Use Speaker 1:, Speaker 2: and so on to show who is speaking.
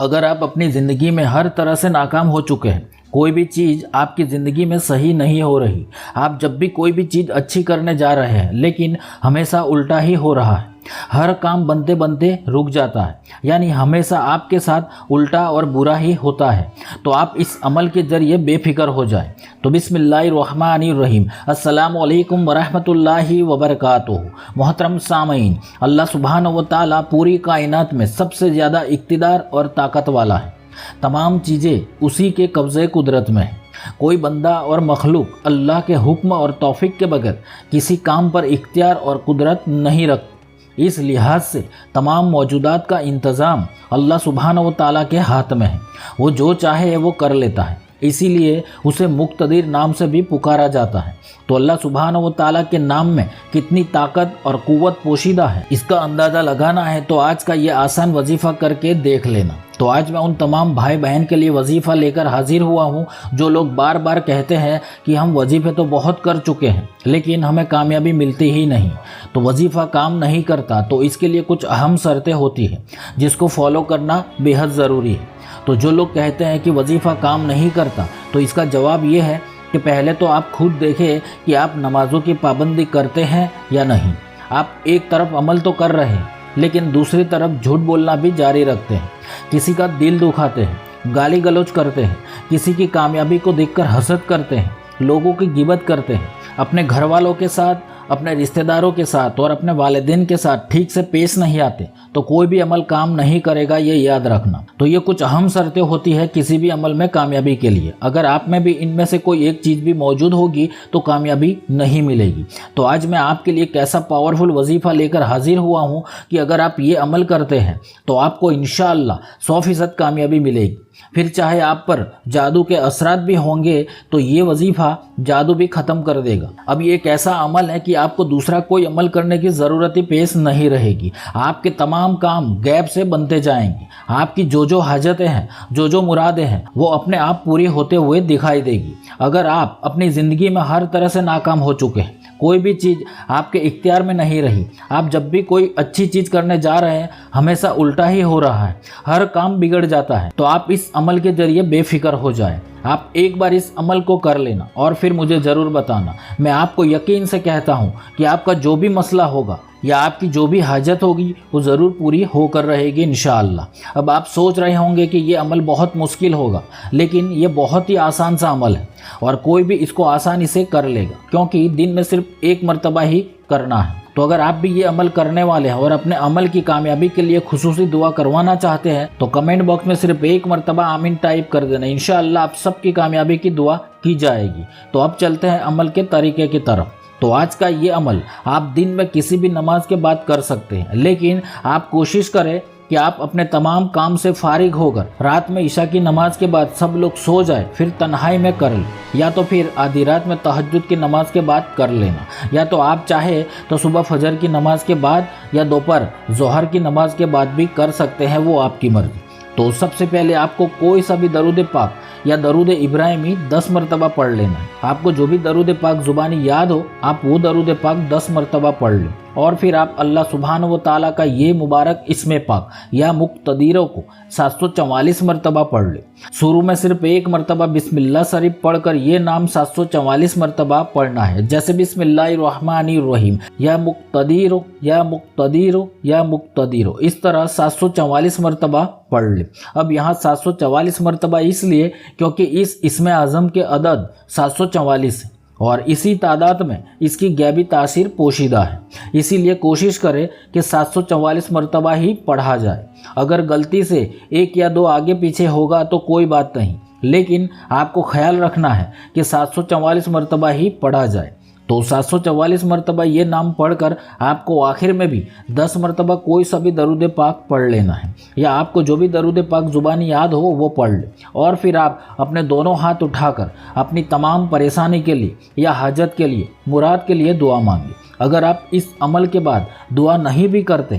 Speaker 1: اگر آپ اپنی زندگی میں ہر طرح سے ناکام ہو چکے ہیں، کوئی بھی چیز آپ کی زندگی میں صحیح نہیں ہو رہی، آپ جب بھی کوئی بھی چیز اچھی کرنے جا رہے ہیں لیکن ہمیشہ الٹا ہی ہو رہا ہے، ہر کام بنتے بنتے رک جاتا ہے، یعنی ہمیشہ آپ کے ساتھ الٹا اور برا ہی ہوتا ہے، تو آپ اس عمل کے ذریعے بے فکر ہو جائیں۔ تو بسم اللہ الرحمن الرحیم۔ السلام علیکم ورحمۃ اللہ وبرکاتہ۔ محترم سامعین، اللہ سبحانہ و تعالیٰ پوری کائنات میں سب سے زیادہ اقتدار اور طاقت والا ہے۔ تمام چیزیں اسی کے قبضے قدرت میں ہیں۔ کوئی بندہ اور مخلوق اللہ کے حکم اور توفیق کے بغیر کسی کام پر اختیار اور قدرت نہیں رکھتی۔ اس لحاظ سے تمام موجودات کا انتظام اللہ سبحانہ و تعالیٰ کے ہاتھ میں ہے، وہ جو چاہے وہ کر لیتا ہے، اسی لیے اسے مقتدر نام سے بھی پکارا جاتا ہے۔ تو اللہ سبحانہ و تعالیٰ کے نام میں کتنی طاقت اور قوت پوشیدہ ہے، اس کا اندازہ لگانا ہے تو آج کا یہ آسان وظیفہ کر کے دیکھ لینا۔ تو آج میں ان تمام بھائی بہن کے لیے وظیفہ لے کر حاضر ہوا ہوں جو لوگ بار بار کہتے ہیں کہ ہم وظیفے تو بہت کر چکے ہیں لیکن ہمیں کامیابی ملتی ہی نہیں، تو وظیفہ کام نہیں کرتا، تو اس کے لیے کچھ اہم شرطیں ہوتی ہیں جس کو فالو کرنا بے حد ضروری ہے۔ تو جو لوگ کہتے ہیں کہ وظیفہ کام نہیں کرتا، تو اس کا جواب یہ ہے کہ پہلے تو آپ خود دیکھیں کہ آپ نمازوں کی پابندی کرتے ہیں یا نہیں۔ آپ ایک طرف عمل تو کر رہے ہیں لیکن دوسری طرف جھوٹ بولنا بھی جاری رکھتے ہیں، کسی کا دل دکھاتے ہیں، گالی گلوچ کرتے ہیں، کسی کی کامیابی کو دیکھ کر حسد کرتے ہیں، لوگوں کی غیبت کرتے ہیں، اپنے گھر والوں کے ساتھ، اپنے رشتہ داروں کے ساتھ اور اپنے والدین کے ساتھ ٹھیک سے پیش نہیں آتے، تو کوئی بھی عمل کام نہیں کرے گا، یہ یاد رکھنا۔ تو یہ کچھ اہم شرطیں ہوتی ہے کسی بھی عمل میں کامیابی کے لیے۔ اگر آپ میں بھی ان میں سے کوئی ایک چیز بھی موجود ہوگی تو کامیابی نہیں ملے گی۔ تو آج میں آپ کے لیے ایک ایسا پاورفل وظیفہ لے کر حاضر ہوا ہوں کہ اگر آپ یہ عمل کرتے ہیں تو آپ کو انشاءاللہ 100% کامیابی ملے گی۔ پھر چاہے آپ پر جادو کے اثرات بھی ہوں گے تو یہ وظیفہ جادو بھی ختم کر دے گا۔ اب یہ ایک ایسا عمل ہے کہ آپ کو دوسرا کوئی عمل کرنے کی ضرورت ہی پیش نہیں رہے گی، آپ کے تمام کام غیب سے بنتے جائیں گے، آپ کی جو حاجتیں ہیں، جو مرادیں ہیں، وہ اپنے آپ پوری ہوتے ہوئے دکھائی دے گی۔ اگر آپ اپنی زندگی میں ہر طرح سے ناکام ہو چکے ہیں، کوئی بھی چیز آپ کے اختیار میں نہیں رہی، آپ جب بھی کوئی اچھی چیز کرنے جا رہے ہیں ہمیشہ الٹا ہی ہو رہا ہے، ہر کام بگڑ جاتا ہے، تو آپ اس عمل کے ذریعے بے فکر ہو جائیں۔ آپ ایک بار اس عمل کو کر لینا اور پھر مجھے ضرور بتانا۔ میں آپ کو یقین سے کہتا ہوں کہ آپ کا جو بھی مسئلہ ہوگا یا آپ کی جو بھی حاجت ہوگی وہ ضرور پوری ہو کر رہے گی انشاءاللہ۔ اب آپ سوچ رہے ہوں گے کہ یہ عمل بہت مشکل ہوگا، لیکن یہ بہت ہی آسان سا عمل ہے اور کوئی بھی اس کو آسانی سے کر لے گا، کیونکہ دن میں صرف ایک مرتبہ ہی کرنا ہے۔ تو اگر آپ بھی یہ عمل کرنے والے ہیں اور اپنے عمل کی کامیابی کے لیے خصوصی دعا کروانا چاہتے ہیں تو کمنٹ باکس میں صرف ایک مرتبہ آمین ٹائپ کر دینا، انشاءاللہ آپ سب کی کامیابی کی دعا کی جائے گی۔ تو اب چلتے ہیں عمل کے طریقے کی طرف۔ تو آج کا یہ عمل آپ دن میں کسی بھی نماز کے بعد کر سکتے ہیں، لیکن آپ کوشش کریں کہ آپ اپنے تمام کام سے فارغ ہو کر رات میں عشاء کی نماز کے بعد سب لوگ سو جائے پھر تنہائی میں کر لیں، یا تو پھر آدھی رات میں تہجد کی نماز کے بعد کر لینا، یا تو آپ چاہے تو صبح فجر کی نماز کے بعد یا دوپہر ظہر کی نماز کے بعد بھی کر سکتے ہیں، وہ آپ کی مرضی۔ تو سب سے پہلے آپ کو کوئی سا بھی درود پاک یا درود ابراہیمی 10 مرتبہ پڑھ لینا ہے۔ آپ کو جو بھی درود پاک زبانی یاد ہو آپ وہ درود پاک 10 مرتبہ پڑھ لیں، اور پھر آپ اللہ سبحانہ و تعالیٰ کا یہ مبارک اسم پاک یا مقتدیروں کو 744 مرتبہ پڑھ لیں۔ شروع میں صرف ایک مرتبہ بسم اللہ شریف پڑھ کر یہ نام 744 مرتبہ پڑھنا ہے، جیسے بسم اللہ الرحمن الرحیم، یا مقتدیرو یا مقتدیرو یا مقتدیرو، اس طرح 744 مرتبہ پڑھ لیں۔ اب یہاں 744 مرتبہ اس لیے کیونکہ اس اسم اعظم کے عدد 744 ہے اور اسی تعداد میں اس کی غیبی تاثیر پوشیدہ ہے، اسی لیے کوشش کرے کہ 744 مرتبہ ہی پڑھا جائے۔ اگر غلطی سے ایک یا دو آگے پیچھے ہوگا تو کوئی بات نہیں، لیکن آپ کو خیال رکھنا ہے کہ 744 مرتبہ ہی پڑھا جائے۔ تو 744 مرتبہ یہ نام پڑھ کر آپ کو آخر میں بھی 10 مرتبہ کوئی سا بھی درود پاک پڑھ لینا ہے، یا آپ کو جو بھی درود پاک زبانی یاد ہو وہ پڑھ لیں، اور پھر آپ اپنے دونوں ہاتھ اٹھا کر اپنی تمام پریشانی کے لیے یا حاجت کے لیے، مراد کے لیے دعا مانگیں۔ اگر آپ اس عمل کے بعد دعا نہیں بھی کرتے